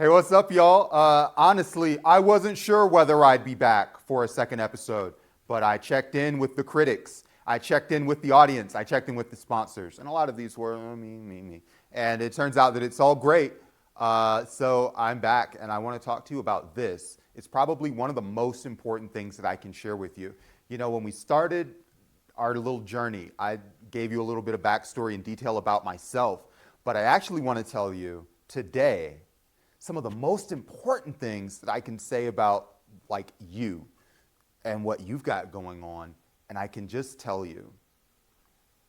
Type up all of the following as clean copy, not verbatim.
Hey, what's up, y'all? Honestly, I wasn't sure whether I'd be back for a second episode, but I checked in with the critics. I checked in with the audience. I checked in with the sponsors. And a lot of these were me. And it turns out that it's all great. So I'm back, and I want to talk to you about this. It's probably one of the most important things that I can share with you. You know, when we started our little journey, I gave you a little bit of backstory and detail about myself, but I actually want to tell you today some of the most important things that I can say about like you and what you've got going on. And I can just tell you,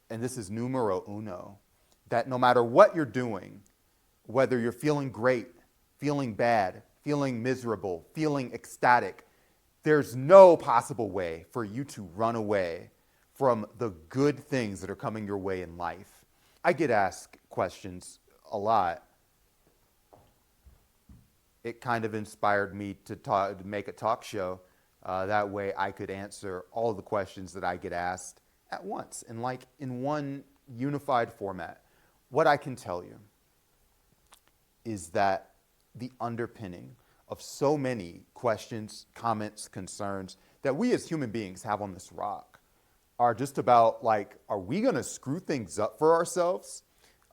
and this is numero uno, that no matter what you're doing, whether you're feeling great, feeling bad, feeling miserable, feeling ecstatic, there's no possible way for you to run away from the good things that are coming your way in life. I get asked questions a lot. It kind of inspired me to make a talk show. That way I could answer all the questions that I get asked at once and like in one unified format. What I can tell you is that the underpinning of so many questions, comments, concerns that we as human beings have on this rock are just about like, are we going to screw things up for ourselves?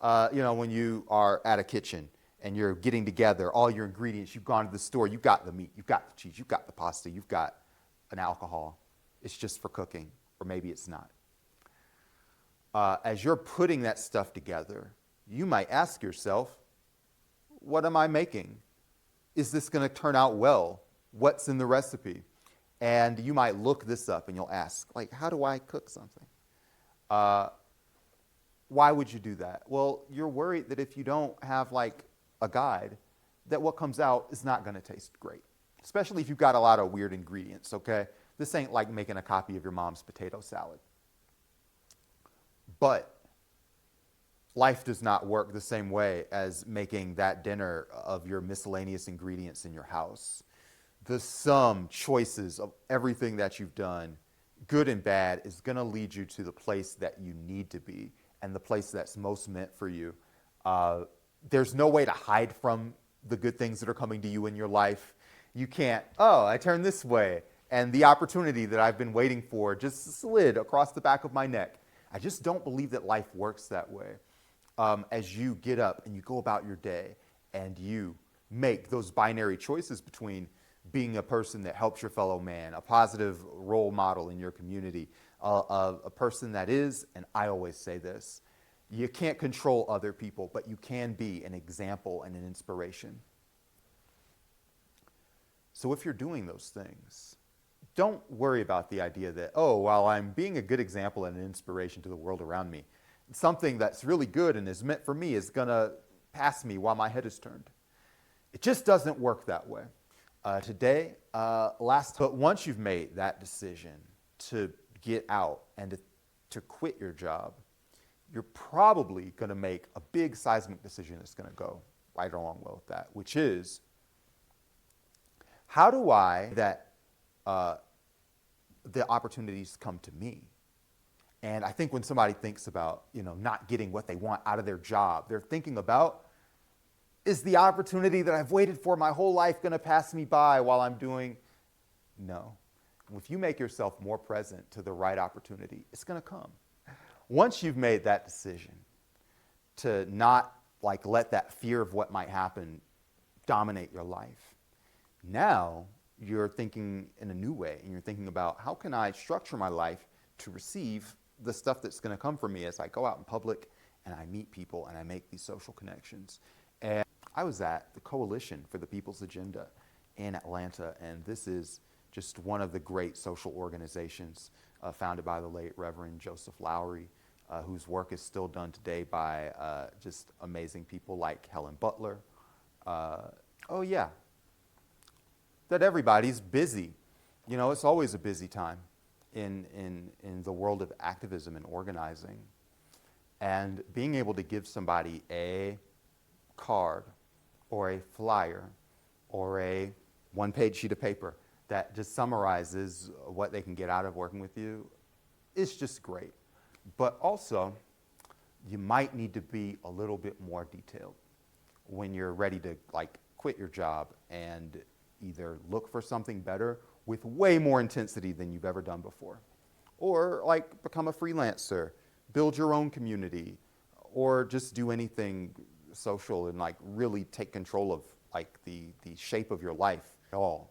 When you are at a kitchen and you're getting together all your ingredients, you've gone to the store, you've got the meat, you've got the cheese, you've got the pasta, you've got an alcohol. It's just for cooking, or maybe it's not. As you're putting that stuff together, you might ask yourself, what am I making? Is this going to turn out well? What's in the recipe? And you might look this up and you'll ask, like, how do I cook something? Why would you do that? Well, you're worried that if you don't have like a guide, that what comes out is not going to taste great, especially if you've got a lot of weird ingredients, okay? This ain't like making a copy of your mom's potato salad. But life does not work the same way as making that dinner of your miscellaneous ingredients in your house. The sum choices of everything that you've done, good and bad, is going to lead you to the place that you need to be and the place that's most meant for you. There's no way to hide from the good things that are coming to you in your life. You can't, I turned this way, and the opportunity that I've been waiting for just slid across the back of my neck. I just don't believe that life works that way. As you get up and you go about your day and you make those binary choices between being a person that helps your fellow man, a positive role model in your community, a person that is, and I always say this, you can't control other people, but you can be an example and an inspiration. So if you're doing those things, don't worry about the idea that, while I'm being a good example and an inspiration to the world around me, something that's really good and is meant for me is going to pass me while my head is turned. It just doesn't work that way. But once you've made that decision to get out and to quit your job, you're probably going to make a big seismic decision that's going to go right along well with that, which is, how do I that the opportunities come to me? And I think when somebody thinks about, not getting what they want out of their job, they're thinking about, is the opportunity that I've waited for my whole life going to pass me by while I'm doing? No. If you make yourself more present to the right opportunity, it's going to come. Once you've made that decision to not like let that fear of what might happen dominate your life, now you're thinking in a new way, and you're thinking about, how can I structure my life to receive the stuff that's going to come for me as I go out in public and I meet people and I make these social connections. And I was at the Coalition for the People's Agenda in Atlanta, and this is just one of the great social organizations founded by the late Reverend Joseph Lowry, whose work is still done today by just amazing people like Helen Butler. That everybody's busy. It's always a busy time in the world of activism and organizing. And being able to give somebody a card or a flyer or a one-page sheet of paper that just summarizes what they can get out of working with you is just great. But also, you might need to be a little bit more detailed when you're ready to quit your job and either look for something better with way more intensity than you've ever done before, or like become a freelancer, build your own community, or just do anything social and like really take control of like the shape of your life at all.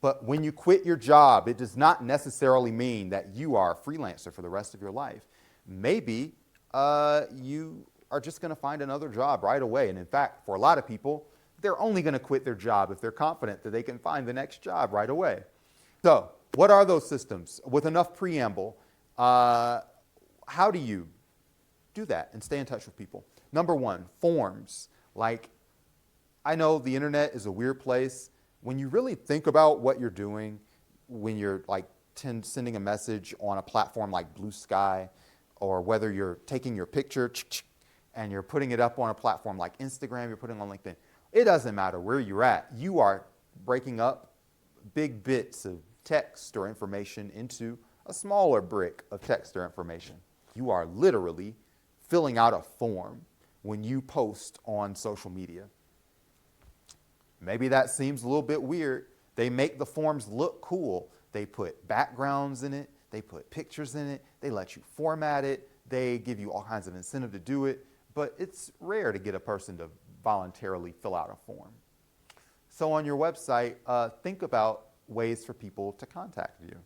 But when you quit your job, it does not necessarily mean that you are a freelancer for the rest of your life. Maybe you are just going to find another job right away. And in fact, for a lot of people, they're only going to quit their job if they're confident that they can find the next job right away. So what are those systems? With enough preamble, how do you do that and stay in touch with people? Number one, forms. Like, I know the internet is a weird place. When you really think about what you're doing, when you're like sending a message on a platform like Blue Sky, or whether you're taking your picture and you're putting it up on a platform like Instagram, you're putting it on LinkedIn, it doesn't matter where you're at. You are breaking up big bits of text or information into a smaller brick of text or information. You are literally filling out a form when you post on social media. Maybe that seems a little bit weird. They make the forms look cool. They put backgrounds in it. They put pictures in it. They let you format it. They give you all kinds of incentive to do it. But it's rare to get a person to voluntarily fill out a form. So on your website, think about ways for people to contact you.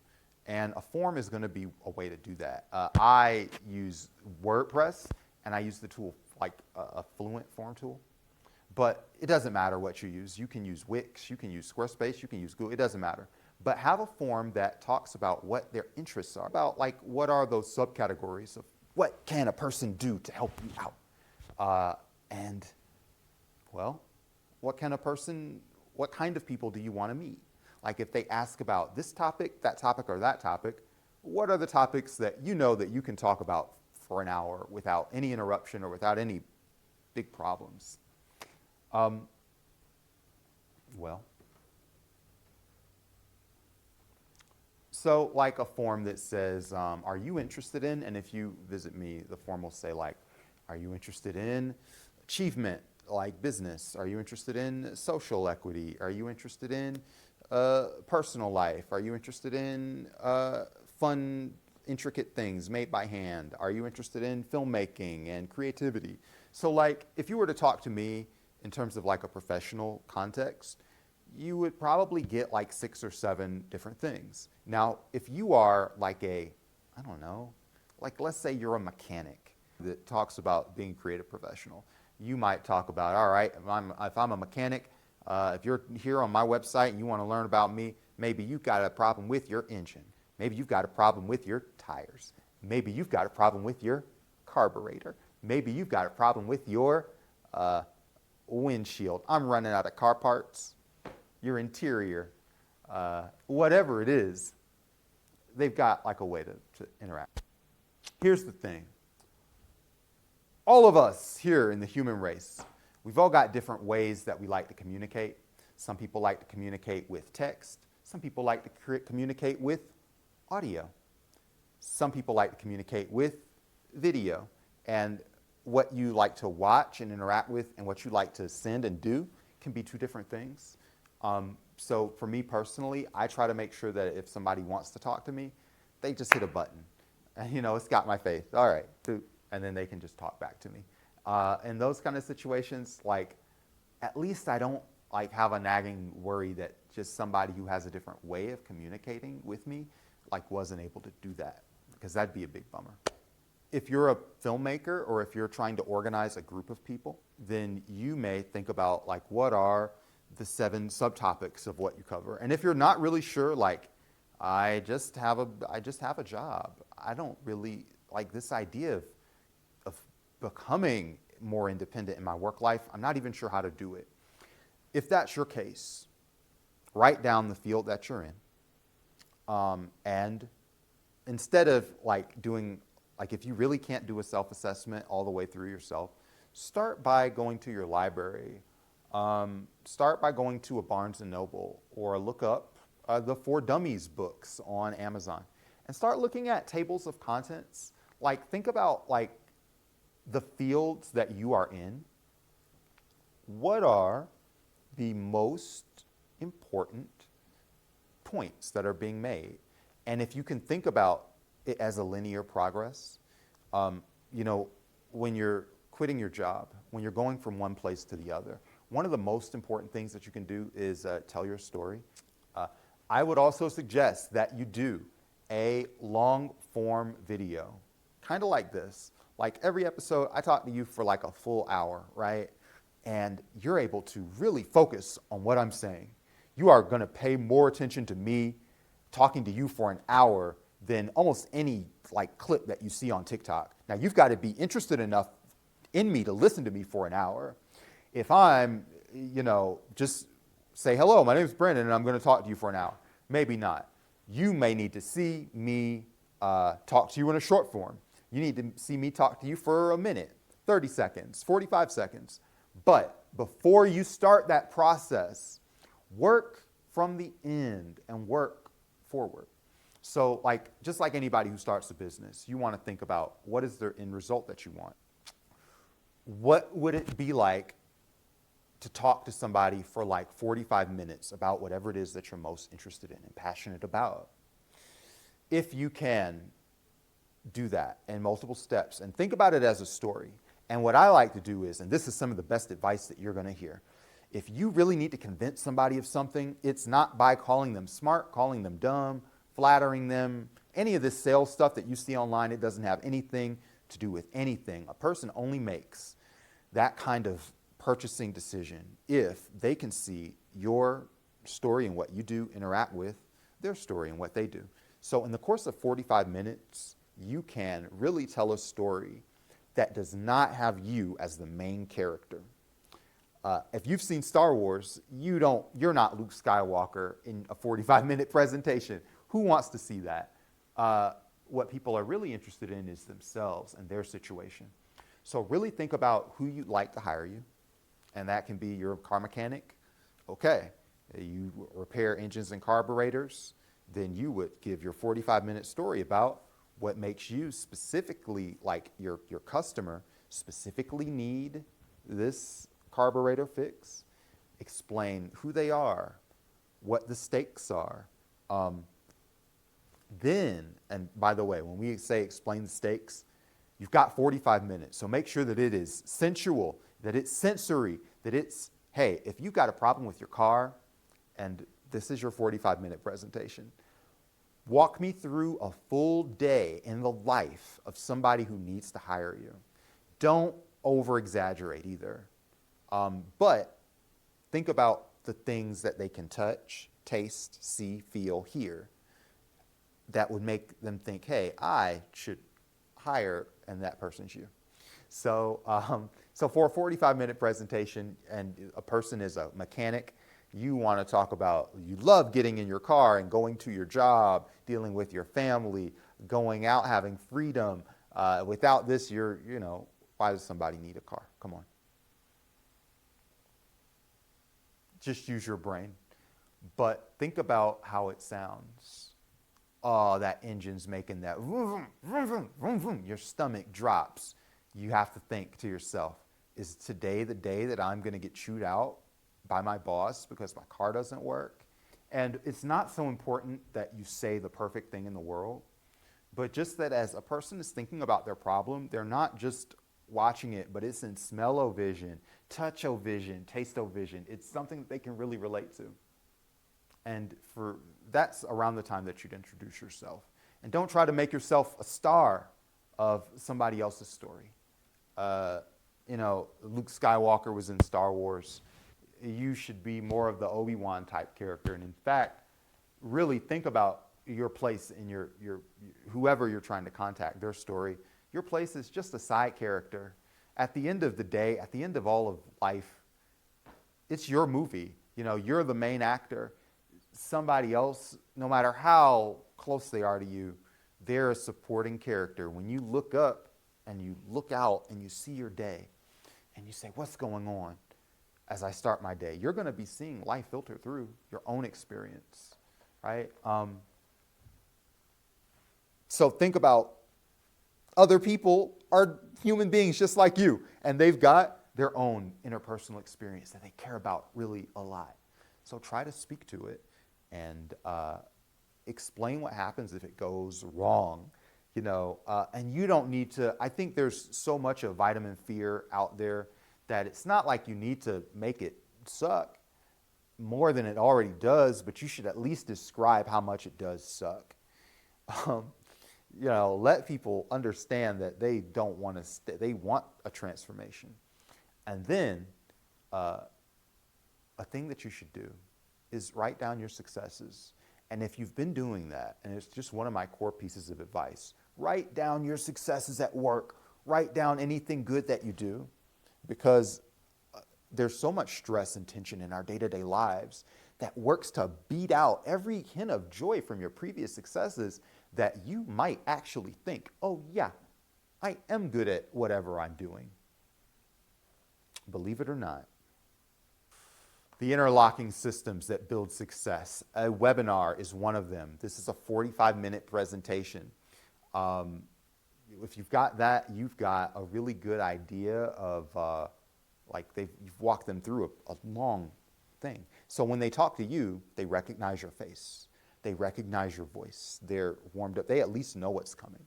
And a form is going to be a way to do that. I use WordPress, and I use the tool like a Fluent form tool. But it doesn't matter what you use. You can use Wix, you can use Squarespace, you can use Google, it doesn't matter. But have a form that talks about what their interests are, about like what are those subcategories of what can a person do to help you out. And well, what kind of people do you want to meet? Like if they ask about this topic, that topic, or that topic, what are the topics that you know that you can talk about for an hour without any interruption or without any big problems? So like a form that says, are you interested in, and if you visit me, the form will say like, are you interested in achievement, like business? Are you interested in social equity? Are you interested in personal life? Are you interested in fun, intricate things made by hand? Are you interested in filmmaking and creativity? So like, if you were to talk to me in terms of like a professional context, you would probably get like 6 or 7 different things. Now, if you are like I don't know, like let's say you're a mechanic that talks about being a creative professional, you might talk about, all right, if I'm a mechanic, if you're here on my website and you want to learn about me, maybe you've got a problem with your engine. Maybe you've got a problem with your tires. Maybe you've got a problem with your carburetor. Maybe you've got a problem with your windshield. I'm running out of car parts. Your interior, whatever it is, they've got like a way to interact. Here's the thing. All of us here in the human race, we've all got different ways that we like to communicate. Some people like to communicate with text. Some people like to communicate with audio. Some people like to communicate with video. And what you like to watch and interact with and what you like to send and do can be 2 different things. So for me personally, I try to make sure that if somebody wants to talk to me, they just hit a button. And it's got my face. All right, and then they can just talk back to me. In those kind of situations, like at least I don't like have a nagging worry that just somebody who has a different way of communicating with me like wasn't able to do that, because that'd be a big bummer. If you're a filmmaker or if you're trying to organize a group of people, then you may think about like what are the 7 subtopics of what you cover. And if you're not really sure, like I just have a job. I don't really like this idea of becoming more independent in my work life. I'm not even sure how to do it. If that's your case, write down the field that you're in. And instead of like doing, like if you really can't do a self-assessment all the way through yourself, start by going to your library. Start by going to a Barnes & Noble, or look up the For Dummies books on Amazon and start looking at tables of contents. Like think about like the fields that you are in. What are the most important points that are being made. And if you can think about it as a linear progress, when you're quitting your job, when you're going from one place to the other, one of the most important things that you can do is tell your story. I would also suggest that you do a long form video, kind of like this. Like every episode, I talk to you for like a full hour, right? And you're able to really focus on what I'm saying. You are going to pay more attention to me talking to you for an hour than almost any like clip that you see on TikTok. Now you've got to be interested enough in me to listen to me for an hour. If I'm, just say, hello, my name is Brandyn, and I'm going to talk to you for an hour. Maybe not. You may need to see me talk to you in a short form. You need to see me talk to you for a minute, 30 seconds, 45 seconds. But before you start that process, work from the end and work forward. So just like anybody who starts a business, you want to think about what is the end result that you want. What would it be like to talk to somebody for like 45 minutes about whatever it is that you're most interested in and passionate about? If you can do that in multiple steps and think about it as a story. And what I like to do is, and this is some of the best advice that you're going to hear, if you really need to convince somebody of something, it's not by calling them smart, calling them dumb, flattering them, any of this sales stuff that you see online. It doesn't have anything to do with anything. A person only makes that kind of purchasing decision if they can see your story and what you do interact with their story and what they do. So in the course of 45 minutes, you can really tell a story that does not have you as the main character. If you've seen Star Wars, you're not Luke Skywalker in a 45-minute presentation. Who wants to see that? What people are really interested in is themselves and their situation. So really think about who you'd like to hire you, and that can be your car mechanic. Okay, you repair engines and carburetors, then you would give your 45-minute story about what makes you specifically, like your customer, specifically need this carburetor fix. Explain who they are, what the stakes are. Then, and by the way, when we say explain the stakes, you've got 45 minutes. So make sure that it is sensual, that it's sensory, that it's, hey, if you've got a problem with your car and this is your 45-minute presentation, walk me through a full day in the life of somebody who needs to hire you. Don't over-exaggerate either. But think about the things that they can touch, taste, see, feel, hear that would make them think, hey, I should hire, and that person's you. So for a 45-minute presentation and a person is a mechanic, you want to talk about, you love getting in your car and going to your job, dealing with your family, going out, having freedom. Without this, why does somebody need a car? Come on. Just use your brain. But think about how it sounds. Oh, that engine's making that vroom, vroom, vroom, vroom, vroom. Your stomach drops. You have to think to yourself, is today the day that I'm going to get chewed out by my boss because my car doesn't work? And it's not so important that you say the perfect thing in the world, but just that as a person is thinking about their problem, they're not just watching it, but it's in smell-o-vision, touch-o-vision, taste-o-vision. It's something that they can really relate to. And that's around the time that you'd introduce yourself. And don't try to make yourself a star of somebody else's story. Luke Skywalker was in Star Wars. You should be more of the Obi-Wan type character. And in fact, really think about your place in your whoever you're trying to contact, their story. Your place is just a side character. At the end of the day, at the end of all of life, it's your movie. You're the main actor. Somebody else, no matter how close they are to you, they're a supporting character. When you look up and you look out and you see your day and you say, what's going on as I start my day? You're going to be seeing life filter through your own experience, right? So think about other people are human beings just like you, and they've got their own interpersonal experience that they care about really a lot. So try to speak to it and explain what happens if it goes wrong. And you don't need to, I think there's so much of vitamin fear out there that it's not like you need to make it suck more than it already does, but you should at least describe how much it does suck. Let people understand that they don't want to they want a transformation. And then a thing that you should do is write down your successes. And if you've been doing that, and it's just one of my core pieces of advice, write down your successes at work. Write down anything good that you do, because there's so much stress and tension in our day-to-day lives that works to beat out every hint of joy from your previous successes, that you might actually think, oh yeah, I am good at whatever I'm doing. Believe it or not. The interlocking systems that build success. A webinar is one of them. This is a 45-minute presentation. If you've got that, you've got a really good idea of, you've walked them through a long thing. So when they talk to you, they recognize your face. They recognize your voice. They're warmed up. They at least know what's coming.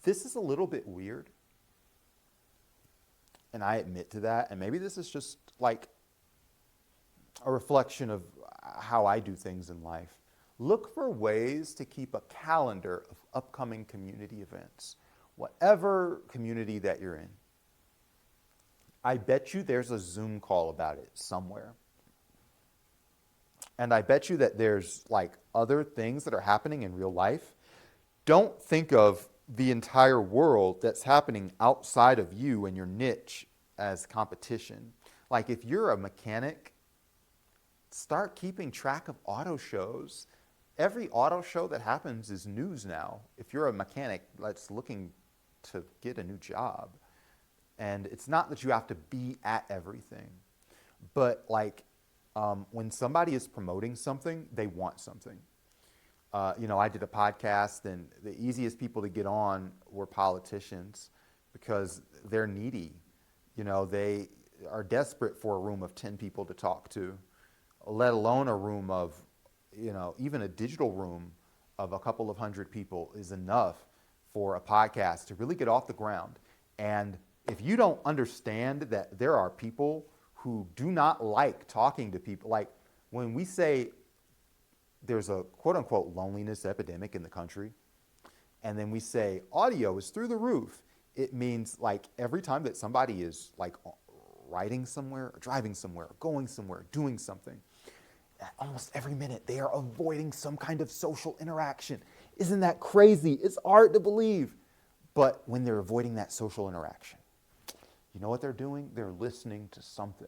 This is a little bit weird, and I admit to that. And maybe this is just like a reflection of how I do things in life. Look for ways to keep a calendar of upcoming community events, whatever community that you're in. I bet you there's a Zoom call about it somewhere. And I bet you that there's other things that are happening in real life. Don't think of the entire world that's happening outside of you and your niche as competition. Like if you're a mechanic, start keeping track of auto shows. Every auto show that happens is news now. If you're a mechanic that's looking to get a new job. And it's not that you have to be at everything, but when somebody is promoting something, they want something. I did a podcast, and the easiest people to get on were politicians because they're needy. They are desperate for a room of 10 people to talk to, let alone a room of, even a digital room of a couple of hundred people is enough for a podcast to really get off the ground. And if you don't understand that there are people who do not like talking to people, like when we say there's a quote unquote loneliness epidemic in the country, and then we say audio is through the roof, it means every time that somebody is riding somewhere or driving somewhere or going somewhere, doing something, almost every minute they are avoiding some kind of social interaction. Isn't that crazy? It's hard to believe. But when they're avoiding that social interaction, you know what they're doing? They're listening to something.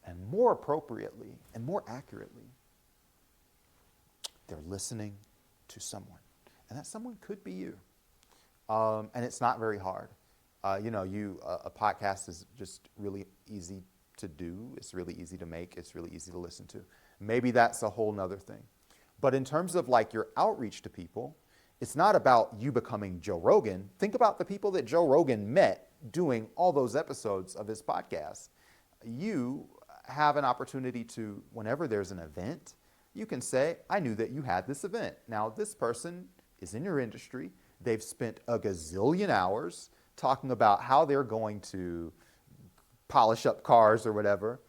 And more appropriately and more accurately, they're listening to someone. And that someone could be you. And it's not very hard. A podcast is just really easy to do. It's really easy to make. It's really easy to listen to. Maybe that's a whole nother thing. But in terms of your outreach to people, it's not about you becoming Joe Rogan. Think about the people that Joe Rogan met doing all those episodes of his podcast. You have an opportunity to, whenever there's an event, you can say, I knew that you had this event. Now, this person is in your industry. They've spent a gazillion hours talking about how they're going to polish up cars or whatever.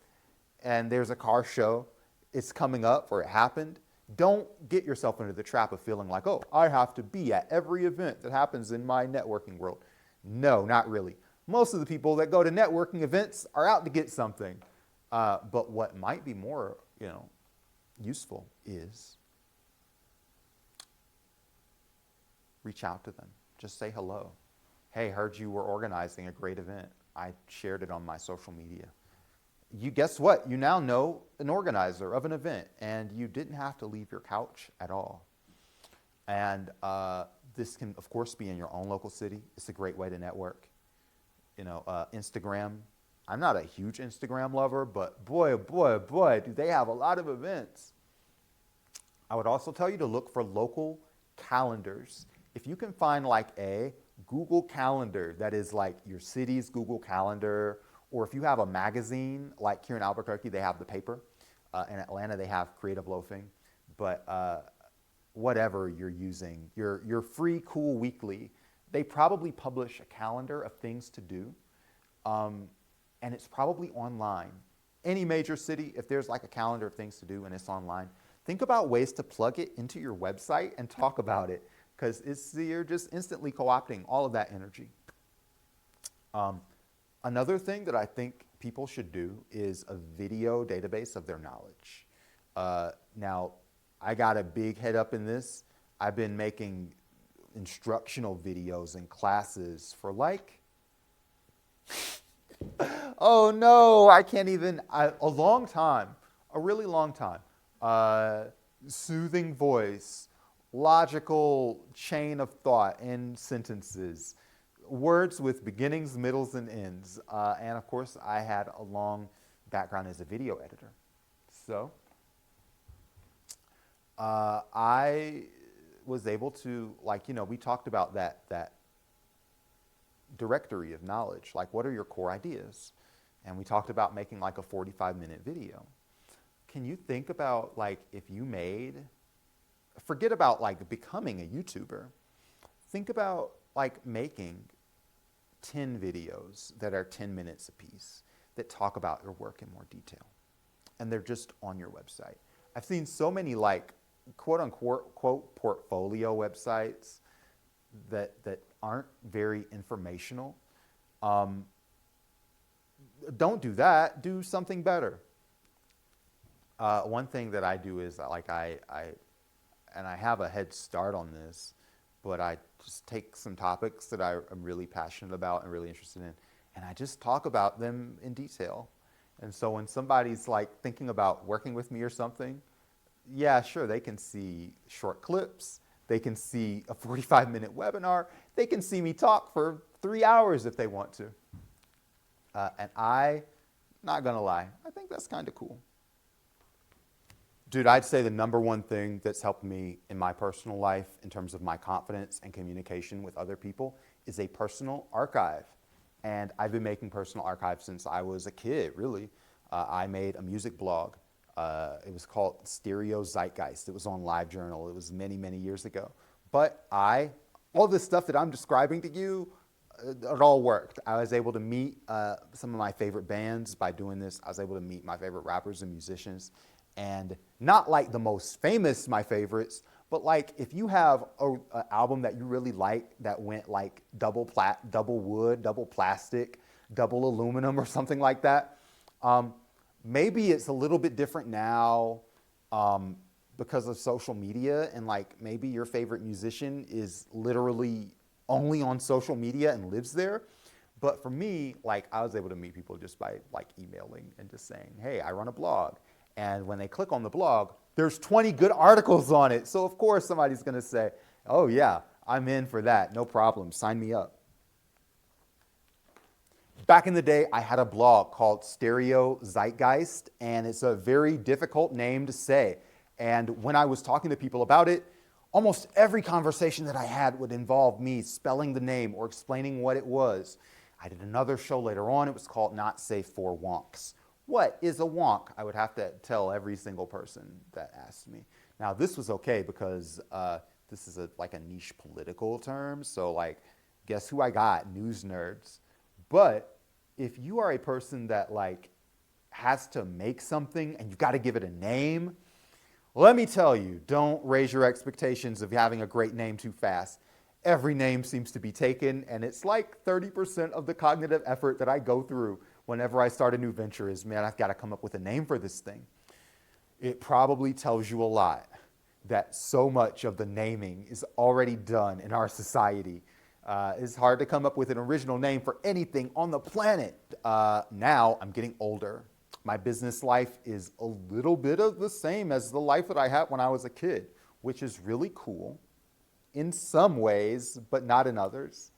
And there's a car show. It's coming up or it happened. Don't get yourself into the trap of feeling like, oh, I have to be at every event that happens in my networking world. No, not really. Most of the people that go to networking events are out to get something. But what might be more, useful is reach out to them. Just say hello. Hey, heard you were organizing a great event. I shared it on my social media. You guess what? You now know an organizer of an event, and you didn't have to leave your couch at all. And this can, of course, be in your own local city. It's a great way to network. Instagram. I'm not a huge Instagram lover, but boy, do they have a lot of events. I would also tell you to look for local calendars. If you can find a Google Calendar that is like your city's Google Calendar, or if you have a magazine, like here in Albuquerque, they have the paper. In Atlanta, they have Creative Loafing. But whatever you're using, your free Cool Weekly, they probably publish a calendar of things to do, and it's probably online. Any major city, if there's like a calendar of things to do and it's online, think about ways to plug it into your website and talk about it, because you're just instantly co-opting all of that energy. Another thing that I think people should do is a video database of their knowledge. Now, I got a big head up in this. I've been making instructional videos and classes for like, oh no, I can't even, a long time, a really long time. Soothing voice, logical chain of thought in sentences, words with beginnings, middles, and ends. And of course, I had a long background as a video editor. So I was able to, like, we talked about that directory of knowledge. Like, what are your core ideas? And we talked about making like a 45-minute video. Can you think about, like, if you forget about like becoming a YouTuber, think about like making 10 videos that are 10 minutes apiece that talk about your work in more detail. And they're just on your website. I've seen so many like quote unquote quote portfolio websites that aren't very informational. Don't do that. Do something better. One thing that I do is like I have a head start on this, but I just take some topics that I'm really passionate about and really interested in, and I just talk about them in detail. And so when somebody's like thinking about working with me or something, yeah, sure, they can see short clips, they can see a 45-minute webinar, they can see me talk for 3 hours if they want to. And I'm not gonna lie, I think that's kind of cool. Dude, I'd say the number one thing that's helped me in my personal life in terms of my confidence and communication with other people is a personal archive. And I've been making personal archives since I was a kid, really. I made a music blog. It was called Stereo Zeitgeist. It was on LiveJournal. It was many, many years ago. But all this stuff that I'm describing to you, it all worked. I was able to meet some of my favorite bands by doing this. I was able to meet my favorite rappers and musicians. And not like the most famous, my favorites, but like if you have an album that you really like that went like double wood, double plastic, double aluminum or something like that, maybe it's a little bit different now because of social media, and like maybe your favorite musician is literally only on social media and lives there. But for me, like I was able to meet people just by like emailing and just saying, hey, I run a blog. And when they click on the blog, there's 20 good articles on it. So of course somebody's going to say, oh yeah, I'm in for that. No problem. Sign me up. Back in the day, I had a blog called Stereo Zeitgeist, and it's a very difficult name to say. And when I was talking to people about it, almost every conversation that I had would involve me spelling the name or explaining what it was. I did another show later on. It was called Not Safe for Wonks. What is a wonk? I would have to tell every single person that asked me. Now, this was okay because this is like a niche political term. So, like, guess who I got? News nerds. But if you are a person that, like, has to make something and you've got to give it a name, let me tell you, don't raise your expectations of having a great name too fast. Every name seems to be taken, and it's like 30% of the cognitive effort that I go through whenever I start a new venture is, man, I've got to come up with a name for this thing. It probably tells you a lot that so much of the naming is already done in our society. It's hard to come up with an original name for anything on the planet. Now I'm getting older. My business life is a little bit of the same as the life that I had when I was a kid, which is really cool in some ways, but not in others.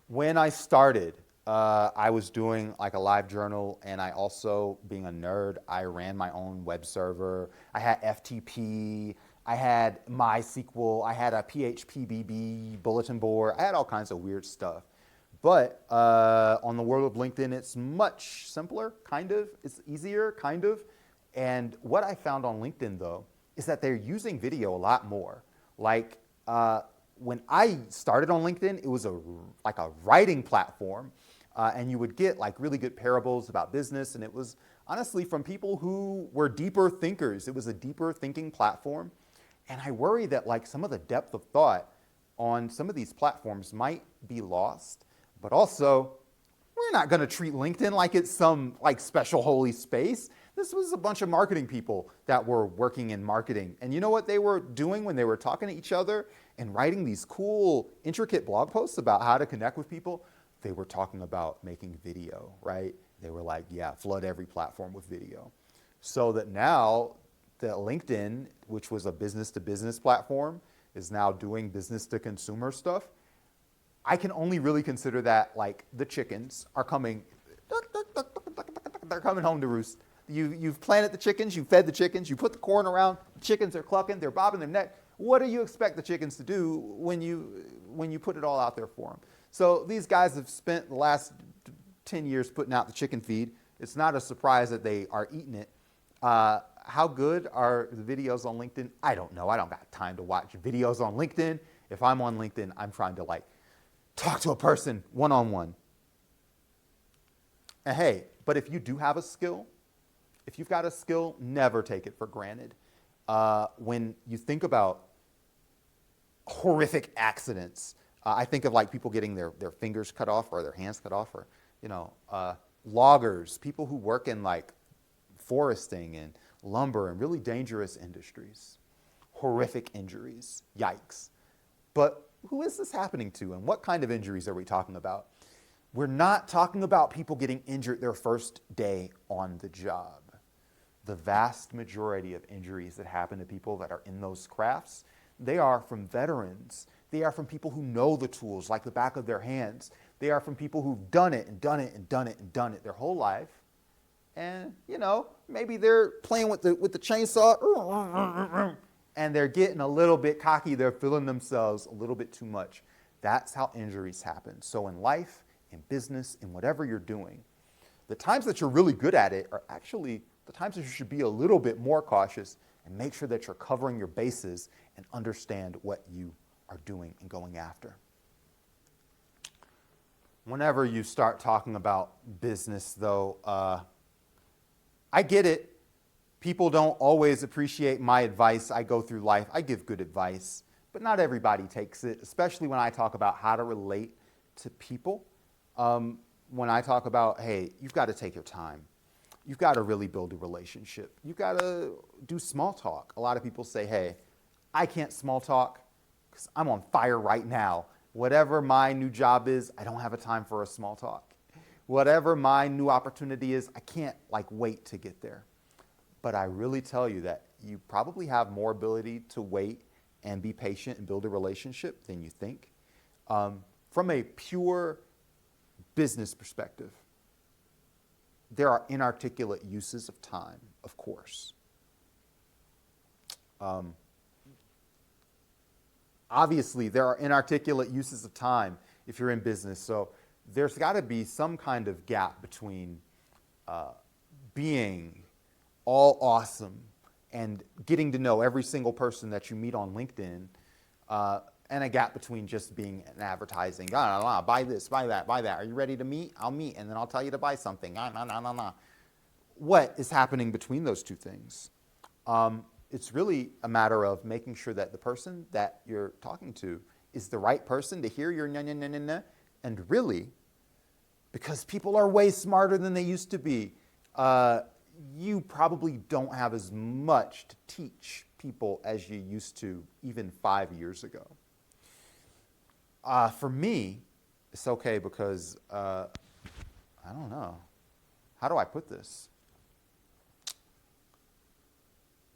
When I started, I was doing like a LiveJournal, and I also, being a nerd, I ran my own web server. I had FTP. I had MySQL, I had a PHPBB bulletin board, I had all kinds of weird stuff. But on the world of LinkedIn, it's much simpler, kind of. It's easier, kind of. And what I found on LinkedIn, though, is that they're using video a lot more. Like when I started on LinkedIn, it was like a writing platform. And you would get like really good parables about business. And it was honestly from people who were deeper thinkers. It was a deeper thinking platform. And I worry that like some of the depth of thought on some of these platforms might be lost. But also, we're not going to treat LinkedIn like it's some like special holy space. This was a bunch of marketing people that were working in marketing. And you know what they were doing when they were talking to each other and writing these cool, intricate blog posts about how to connect with people? They were talking about making video, right? They were like, yeah, flood every platform with video. So that now that LinkedIn, which was a business-to-business platform, is now doing business-to-consumer stuff. I can only really consider that like the chickens are coming, they're coming home to roost. You've planted the chickens, you fed the chickens, you put the corn around, the chickens are clucking, they're bobbing their neck. What do you expect the chickens to do when you put it all out there for them? So these guys have spent the last 10 years putting out the chicken feed. It's not a surprise that they are eating it. How good are the videos on LinkedIn? I don't know. I don't got time to watch videos on LinkedIn. If I'm on LinkedIn, I'm trying to like talk to a person one-on-one. And hey, but if you do have a skill, if you've got a skill, never take it for granted. When you think about horrific accidents, I think of like people getting their fingers cut off or their hands cut off, or loggers, people who work in like foresting and lumber and really dangerous industries. Horrific injuries, yikes. But who is this happening to, and what kind of injuries are we talking about? We're not talking about people getting injured their first day on the job. The vast majority of injuries that happen to people that are in those crafts, they are from veterans. They are from people who know the tools like the back of their hands. They are from people who've done it and done it and done it and done it their whole life. And, maybe they're playing with the chainsaw and they're getting a little bit cocky. They're feeling themselves a little bit too much. That's how injuries happen. So in life, in business, in whatever you're doing, the times that you're really good at it are actually the times that you should be a little bit more cautious and make sure that you're covering your bases and understand what you are doing and going after. Whenever you start talking about business, though, I get it. People don't always appreciate my advice. I go through life. I give good advice, but not everybody takes it, especially when I talk about how to relate to people. When I talk about, hey, you've got to take your time. You've got to really build a relationship. You've got to do small talk. A lot of people say, hey, I can't small talk because I'm on fire right now. Whatever my new job is, I don't have a time for a small talk. Whatever my new opportunity is, I can't wait to get there. But I really tell you that you probably have more ability to wait and be patient and build a relationship than you think. From a pure business perspective, there are inarticulate uses of time, of course. Obviously, there are inarticulate uses of time if you're in business. So there's got to be some kind of gap between being all awesome and getting to know every single person that you meet on LinkedIn, and a gap between just being an advertising. Buy this, buy that, buy that. Are you ready to meet? I'll meet, and then I'll tell you to buy something. What is happening between those two things? It's really a matter of making sure that the person that you're talking to is the right person to hear your na. And really, because people are way smarter than they used to be, you probably don't have as much to teach people as you used to even 5 years ago. For me, it's okay because, I don't know. How do I put this?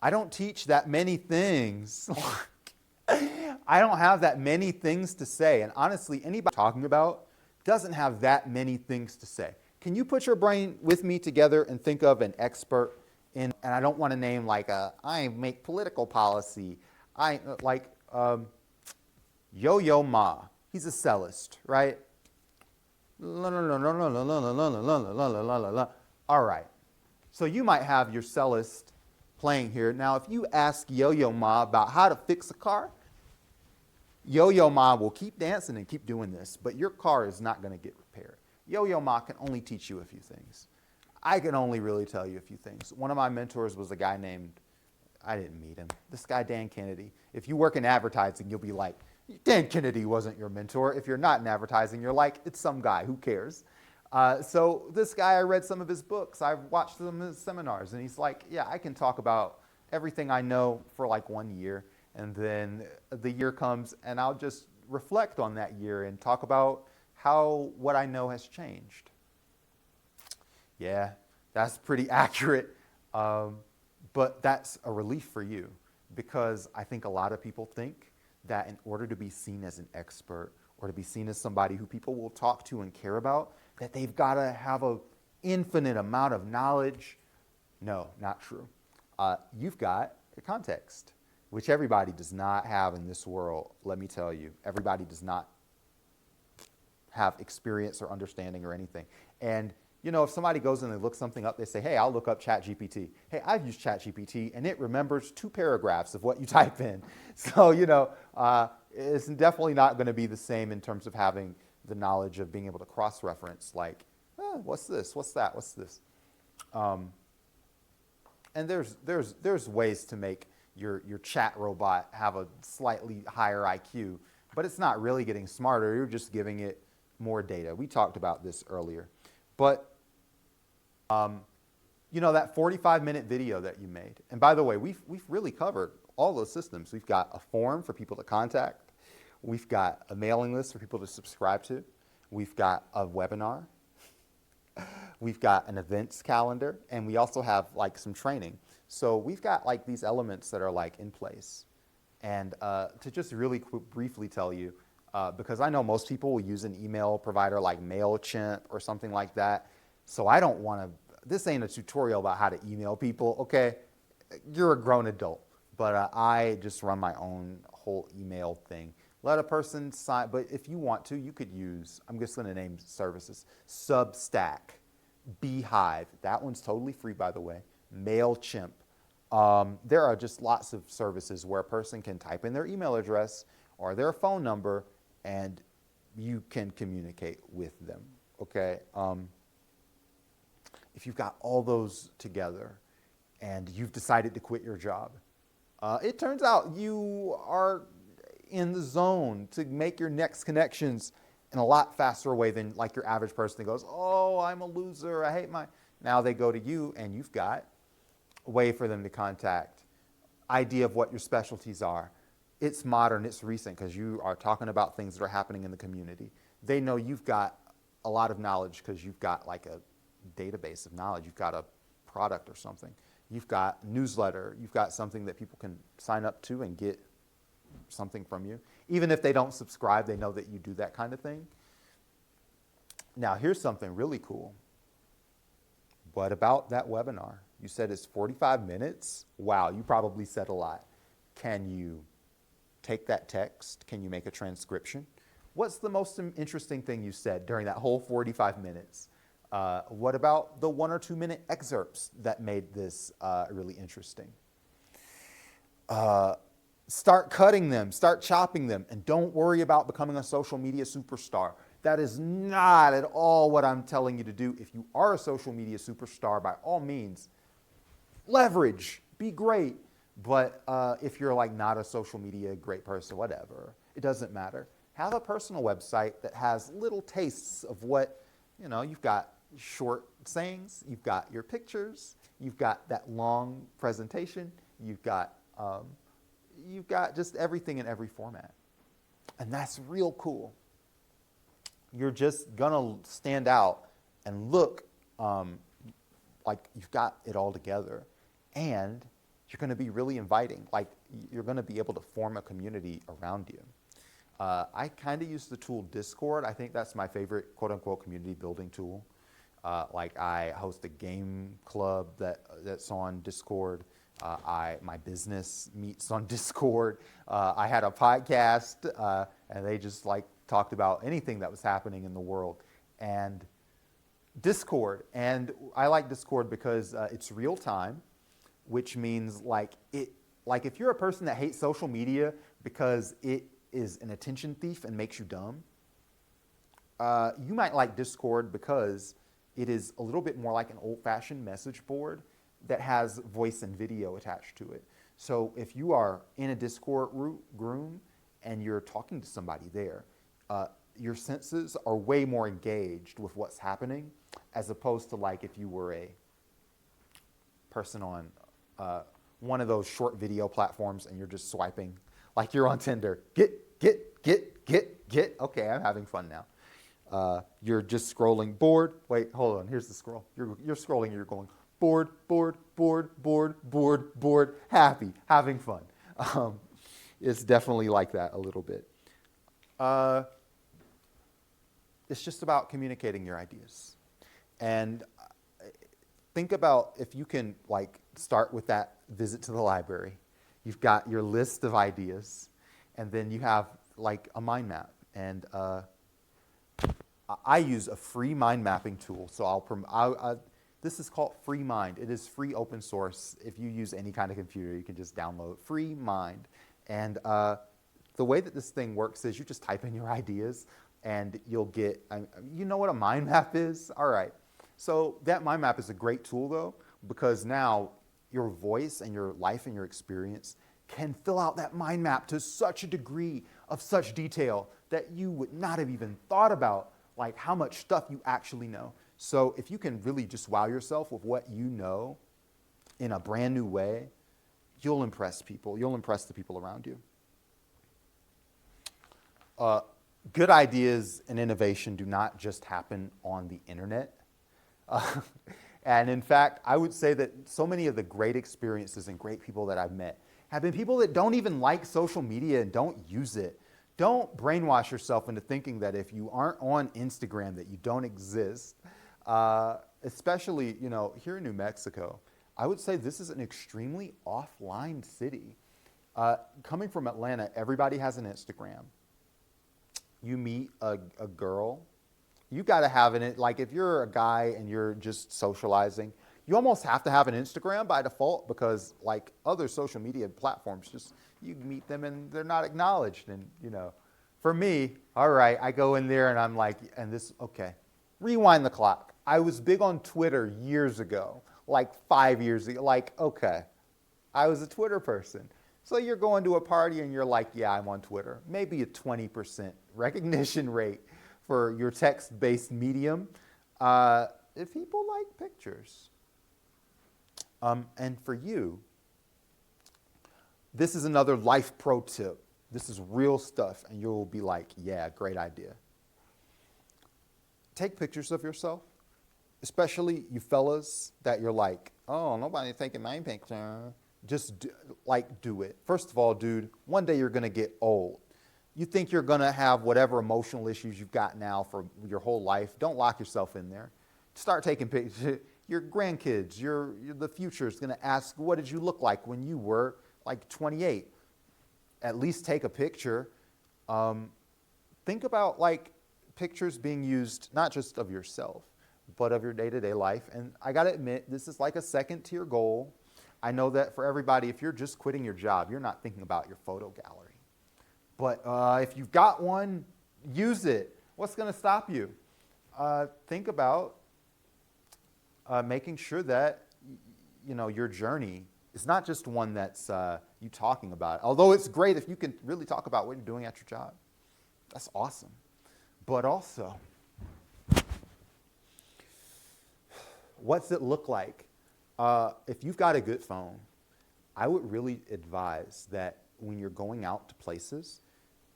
I don't teach that many things. I don't have that many things to say. And honestly, anybody talking about doesn't have that many things to say. Can you put your brain with me together and think of an expert in, and I don't want to name I make political policy, Yo-Yo Ma. He's a cellist, right? La, la, la, la, la, la, la, la, la, la, la, la, la. All right. So you might have your cellist playing here. Now, if you ask Yo-Yo Ma about how to fix a car, Yo-Yo Ma will keep dancing and keep doing this, but your car is not going to get repaired. Yo-Yo Ma can only teach you a few things. I can only really tell you a few things. One of my mentors was a guy named, I didn't meet him, this guy Dan Kennedy. If you work in advertising, you'll be like, Dan Kennedy wasn't your mentor. If you're not in advertising, you're like, it's some guy, who cares? So this guy, I read some of his books. I've watched some of his seminars, and he's like, yeah, I can talk about everything I know for like 1 year, and then the year comes, and I'll just reflect on that year and talk about how what I know has changed. Yeah, that's pretty accurate, but that's a relief for you, because I think a lot of people think that in order to be seen as an expert or to be seen as somebody who people will talk to and care about, that they've got to have an infinite amount of knowledge. No, not true. You've got a context, which everybody does not have in this world. Let me tell you, everybody does not have experience or understanding or anything. And you know, if somebody goes in and looks something up, they say, hey, I'll look up ChatGPT. Hey, I've used ChatGPT, and it remembers 2 paragraphs of what you type in. So, you know, it's definitely not going to be the same in terms of having the knowledge of being able to cross-reference, like, what's this? What's that? What's this? And there's ways to make your chat robot have a slightly higher IQ, but it's not really getting smarter. You're just giving it more data. We talked about this earlier. But you know, that 45-minute video that you made, and by the way, we've really covered all those systems. We've got a form for people to contact. We've got a mailing list for people to subscribe to. We've got a webinar. We've got an events calendar, and we also have like some training. So we've got like these elements that are like in place. And to just really briefly tell you, because I know most people will use an email provider like MailChimp or something like that. So I don't want to, this ain't a tutorial about how to email people, okay? You're a grown adult, but I just run my own whole email thing. Let a person sign, but if you want to, you could use, I'm just going to name services, Substack, Beehive, that one's totally free, by the way, MailChimp. There are just lots of services where a person can type in their email address or their phone number, and you can communicate with them, okay? If you've got all those together and you've decided to quit your job, it turns out you are in the zone to make your next connections in a lot faster way than like your average person that goes, oh, I'm a loser, I hate my... Now they go to you, and you've got a way for them to contact, idea of what your specialties are. It's modern, it's recent, because you are talking about things that are happening in the community. They know you've got a lot of knowledge because you've got like a database of knowledge. You've got a product or something. You've got newsletter. You've got something that people can sign up to and get something from you. Even if they don't subscribe, they know that you do that kind of thing. Now, here's something really cool. What about that webinar? You said it's 45 minutes. Wow, you probably said a lot. Can you take that text? Can you make a transcription? What's the most interesting thing you said during that whole 45 minutes? What about the 1 or 2 minute excerpts that made this really interesting? Start cutting them, start chopping them, and don't worry about becoming a social media superstar. That is not at all what I'm telling you to do. If you are a social media superstar, by all means, leverage, be great. But if you're like not a social media great person, whatever, it doesn't matter. Have a personal website that has little tastes of what, you know, you've got short sayings, you've got your pictures, you've got that long presentation, you've got just everything in every format. And that's real cool. You're just gonna stand out and look like you've got it all together. And you're gonna be really inviting. Like you're gonna be able to form a community around you. I kind of use the tool Discord. I think that's my favorite quote unquote community building tool. Like I host a game club that's on Discord. My business meets on Discord. I had a podcast, and they just like talked about anything that was happening in the world. And Discord, and I like Discord because it's real time, which means like if you're a person that hates social media because it is an attention thief and makes you dumb, you might like Discord because it is a little bit more like an old-fashioned message board that has voice and video attached to it. So if you are in a Discord room and you're talking to somebody there, your senses are way more engaged with what's happening, as opposed to like if you were a person on one of those short video platforms and you're just swiping like you're on Tinder. Get. Okay, I'm having fun now. You're just scrolling, bored. Wait, hold on. Here's the scroll. You're scrolling. You're going bored, happy, having fun. It's definitely like that a little bit. It's just about communicating your ideas. And think about if you can like start with that visit to the library. You've got your list of ideas, and then you have like a mind map. And I use a free mind mapping tool. So this is called Free Mind. It is free open source. If you use any kind of computer, you can just download Free Mind. And the way that this thing works is you just type in your ideas and you'll get, you know what a mind map is? All right. So that mind map is a great tool though, because now your voice and your life and your experience can fill out that mind map to such a degree of such detail that you would not have even thought about, like how much stuff you actually know. So if you can really just wow yourself with what you know in a brand new way, you'll impress people. You'll impress the people around you. Good ideas and innovation do not just happen on the internet. And in fact, I would say that so many of the great experiences and great people that I've met have been people that don't even like social media and don't use it. Don't brainwash yourself into thinking that if you aren't on Instagram that you don't exist. Especially, here in New Mexico, I would say this is an extremely offline city. Coming from Atlanta, everybody has an Instagram. You meet a girl, you got to have it. Like if you're a guy and you're just socializing, you almost have to have an Instagram by default because like other social media platforms, just you meet them and they're not acknowledged. And for me, all right, I go in there and I'm like, okay, rewind the clock. I was big on Twitter years ago, like 5 years ago. Like, okay, I was a Twitter person. So you're going to a party and you're like, yeah, I'm on Twitter. Maybe a 20% recognition rate for your text-based medium. If people like pictures. And for you, this is another life pro tip. This is real stuff, and you'll be like, yeah, great idea. Take pictures of yourself, especially you fellas that you're like, oh, nobody's taking my picture. Just do it. First of all, dude, one day you're going to get old. You think you're going to have whatever emotional issues you've got now for your whole life. Don't lock yourself in there. Start taking pictures. Your grandkids, the future is going to ask, what did you look like when you were like 28? At least take a picture. Think about like pictures being used, not just of yourself, but of your day-to-day life. And I got to admit, this is like a second tier goal. I know that for everybody, if you're just quitting your job, you're not thinking about your photo gallery. But if you've got one, use it. What's going to stop you? Think about making sure that your journey is not just one that's you talking about. Although it's great if you can really talk about what you're doing at your job. That's awesome. But also, what's it look like? If you've got a good phone, I would really advise that when you're going out to places,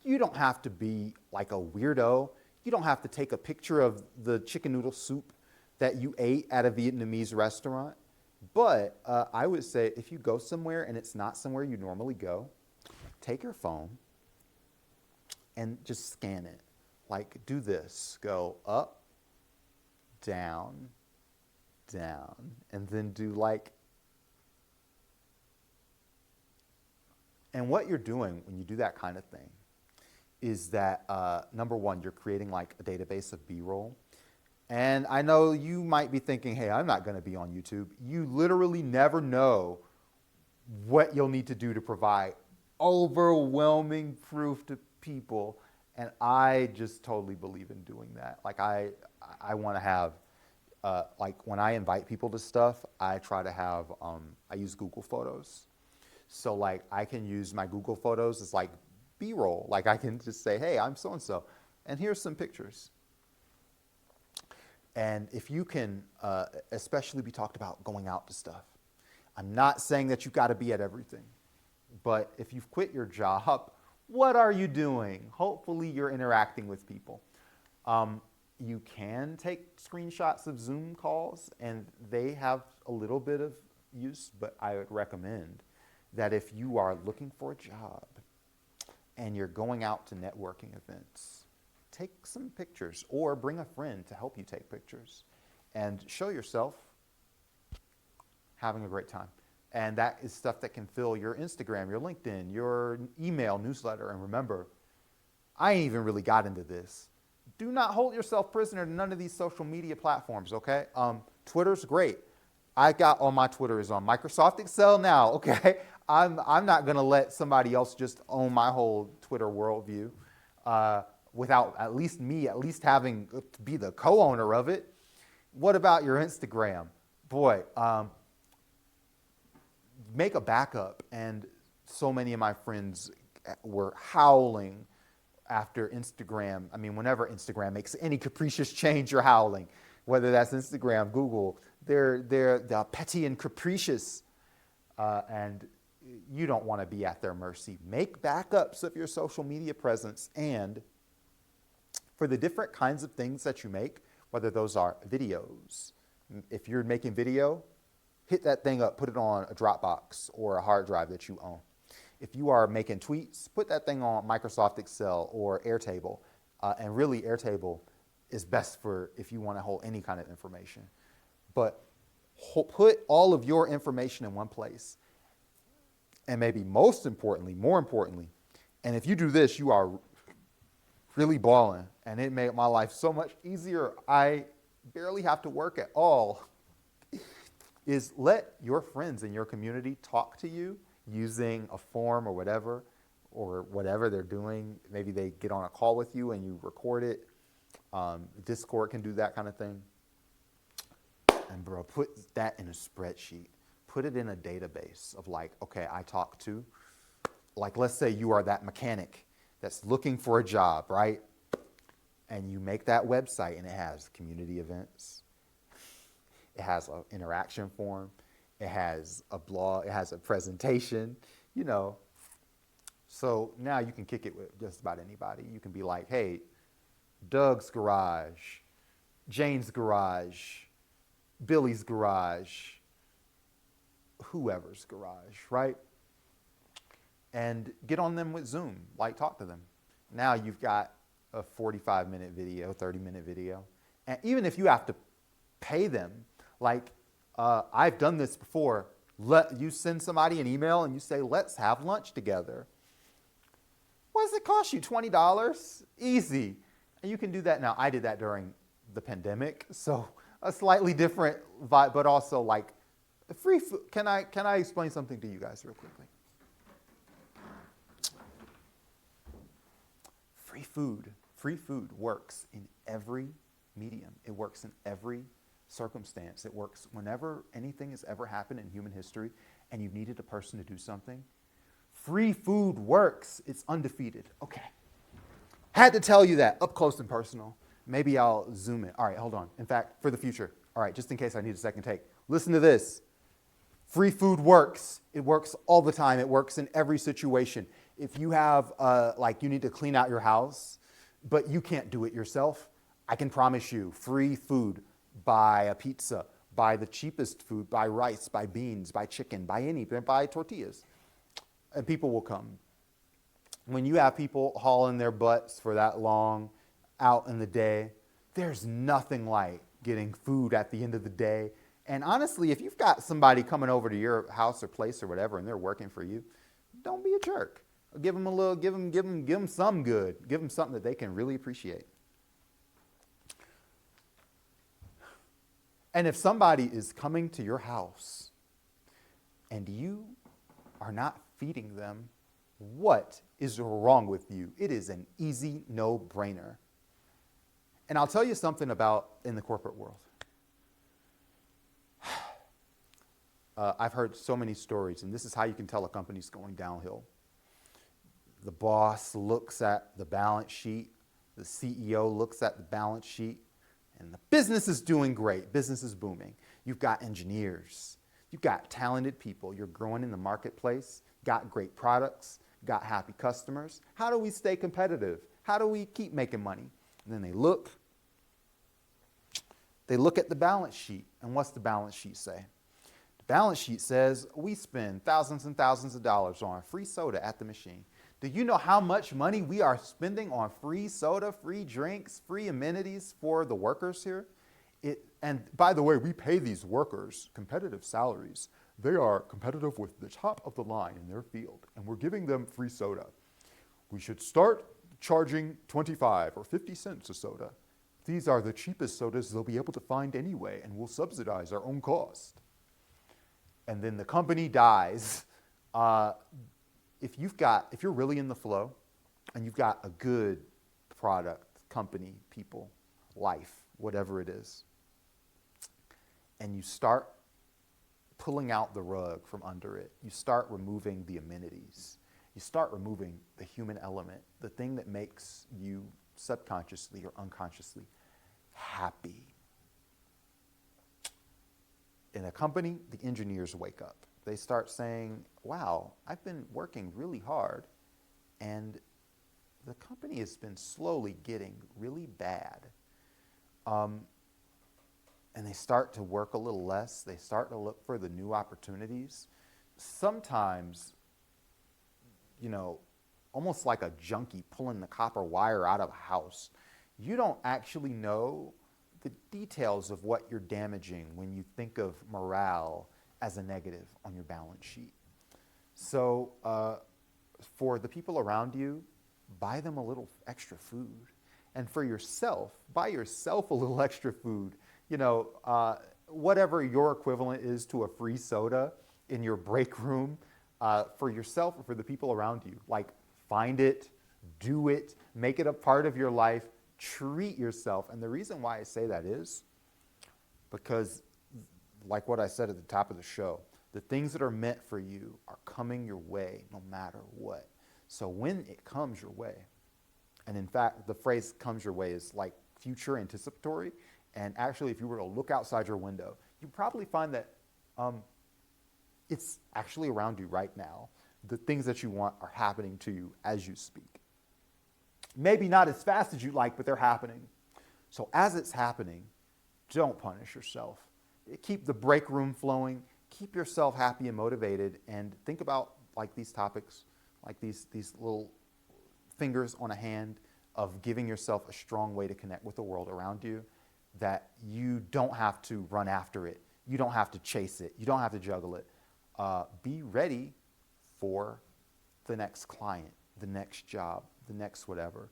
you don't have to be like a weirdo. You don't have to take a picture of the chicken noodle soup that you ate at a Vietnamese restaurant. But I would say if you go somewhere and it's not somewhere you normally go, take your phone and just scan it. Like do this, go up, down, and then do like And what you're doing when you do that kind of thing is that, number one, you're creating like a database of B-roll. And I know you might be thinking, hey, I'm not going to be on YouTube. You literally never know what you'll need to do to provide overwhelming proof to people. And I just totally believe in doing that. Like I want to have, like when I invite people to stuff, I try to have, I use Google Photos. So like I can use my Google Photos as like B-roll. Like I can just say, hey, I'm so-and-so, and here's some pictures. And if you can, especially we talked about going out to stuff. I'm not saying that you've got to be at everything, but if you've quit your job, what are you doing? Hopefully you're interacting with people. You can take screenshots of Zoom calls, and they have a little bit of use, but I would recommend that if you are looking for a job and you're going out to networking events, take some pictures or bring a friend to help you take pictures and show yourself having a great time. And that is stuff that can fill your Instagram, your LinkedIn, your email newsletter. And remember, I ain't even really got into this. Do not hold yourself prisoner to none of these social media platforms, okay? Twitter's great. I got all my Twitter is on Microsoft Excel now, okay? I'm not going to let somebody else just own my whole Twitter worldview without at least having to be the co-owner of it. What about your Instagram? Boy, make a backup. And so many of my friends were howling after Instagram. I mean, whenever Instagram makes any capricious change, you're howling. Whether that's Instagram, Google, they're petty and capricious, and you don't want to be at their mercy. Make backups of your social media presence, and for the different kinds of things that you make, whether those are videos, if you're making video, hit that thing up, put it on a Dropbox or a hard drive that you own. If you are making tweets, put that thing on Microsoft Excel or Airtable. And really, Airtable is best for if you want to hold any kind of information. But put all of your information in one place. And maybe more importantly, and if you do this, you are really balling. And it made my life so much easier. I barely have to work at all. Is let your friends in your community talk to you using a form or whatever they're doing. Maybe they get on a call with you and you record it. Discord can do that kind of thing. And bro, put that in a spreadsheet. Put it in a database of like, okay, I talk to, like, let's say you are that mechanic that's looking for a job, right? And you make that website and it has community events. It has an interaction form. It has a blog. It has a presentation, you know. So now you can kick it with just about anybody. You can be like, hey, Doug's garage, Jane's garage, Billy's garage, whoever's garage, right? And get on them with Zoom, like talk to them. Now you've got a 45-minute video, 30-minute video. And even if you have to pay them, like I've done this before. You send somebody an email and you say, let's have lunch together. What does it cost you? $20? Easy. And you can do that now. I did that during the pandemic, so a slightly different vibe, but also like free food. Can I explain something to you guys real quickly? Free food works in every medium. It works in every circumstance. It works whenever anything has ever happened in human history and you needed a person to do something. Free food works. It's undefeated. Okay. Had to tell you that up close and personal. Maybe I'll zoom in. All right, hold on. In fact, for the future. All right, just in case I need a second take. Listen to this. Free food works. It works all the time. It works in every situation. If you have, like you need to clean out your house, but you can't do it yourself, I can promise you free food. Buy a pizza, buy the cheapest food, buy rice, buy beans, buy chicken, buy tortillas, and people will come. When you have people hauling their butts for that long out in the day, there's nothing like getting food at the end of the day. And honestly, if you've got somebody coming over to your house or place or whatever and they're working for you, don't be a jerk. Give them a little, give them some good. Give them something that they can really appreciate. And if somebody is coming to your house and you are not feeding them, what is wrong with you? It is an easy no-brainer. And I'll tell you something about in the corporate world. I've heard so many stories, and this is how you can tell a company's going downhill. The boss looks at the balance sheet, the CEO looks at the balance sheet, and the business is doing great. Business is booming. You've got engineers. You've got talented people. You're growing in the marketplace, got great products, got happy customers. How do we stay competitive? How do we keep making money? And then they look at the balance sheet, and what's the balance sheet say? The balance sheet says we spend thousands and thousands of dollars on free soda at the machine. Do you know how much money we are spending on free soda, free drinks, free amenities for the workers here? And by the way, we pay these workers competitive salaries. They are competitive with the top of the line in their field, and we're giving them free soda. We should start charging 25 or 50 cents a soda. These are the cheapest sodas they'll be able to find anyway, and we'll subsidize our own cost. And then the company dies. If you're really in the flow and you've got a good product, company, people, life, whatever it is, and you start pulling out the rug from under it, you start removing the amenities, you start removing the human element, the thing that makes you subconsciously or unconsciously happy. In a company, the engineers wake up. They start saying, wow, I've been working really hard, and the company has been slowly getting really bad. And they start to work a little less. They start to look for the new opportunities. Sometimes, almost like a junkie pulling the copper wire out of a house. You don't actually know the details of what you're damaging when you think of morale as a negative on your balance sheet. So for the people around you, buy them a little extra food. And for yourself, buy yourself a little extra food. Whatever your equivalent is to a free soda in your break room, for yourself or for the people around you. Like, find it, do it, make it a part of your life, treat yourself. And the reason why I say that is because, like what I said at the top of the show, the things that are meant for you are coming your way no matter what. So when it comes your way, and in fact, the phrase comes your way is like future anticipatory. And actually, if you were to look outside your window, you'd probably find that it's actually around you right now. The things that you want are happening to you as you speak. Maybe not as fast as you'd like, but they're happening. So as it's happening, don't punish yourself. Keep the break room flowing. Keep yourself happy and motivated, and think about like these topics, like these little fingers on a hand of giving yourself a strong way to connect with the world around you, that you don't have to run after it. You don't have to chase it. You don't have to juggle it. Be ready for the next client, the next job, the next whatever,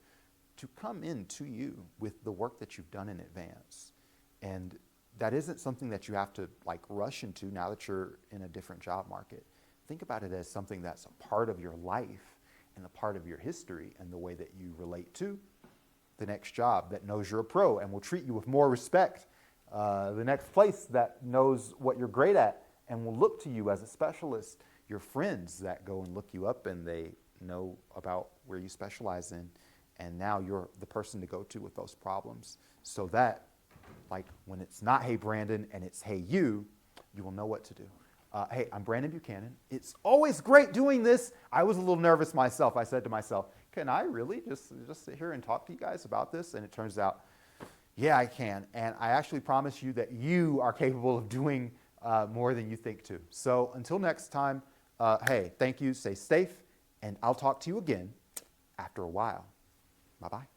to come in to you with the work that you've done in advance. And that isn't something that you have to like rush into now that you're in a different job market. Think about it as something that's a part of your life and a part of your history and the way that you relate to the next job that knows you're a pro and will treat you with more respect. The next place that knows what you're great at and will look to you as a specialist. Your friends that go and look you up and they know about where you specialize in, and now you're the person to go to with those problems, so that like when it's not hey Brandon and it's hey you will know what to do. Hey, I'm Brandon Buchanan. It's always great doing this. I was a little nervous myself. I said to myself, can I really just sit here and talk to you guys about this? And it turns out, yeah, I can. And I actually promise you that you are capable of doing more than you think to. So until next time, hey, thank you, stay safe, and I'll talk to you again after a while. Bye-bye.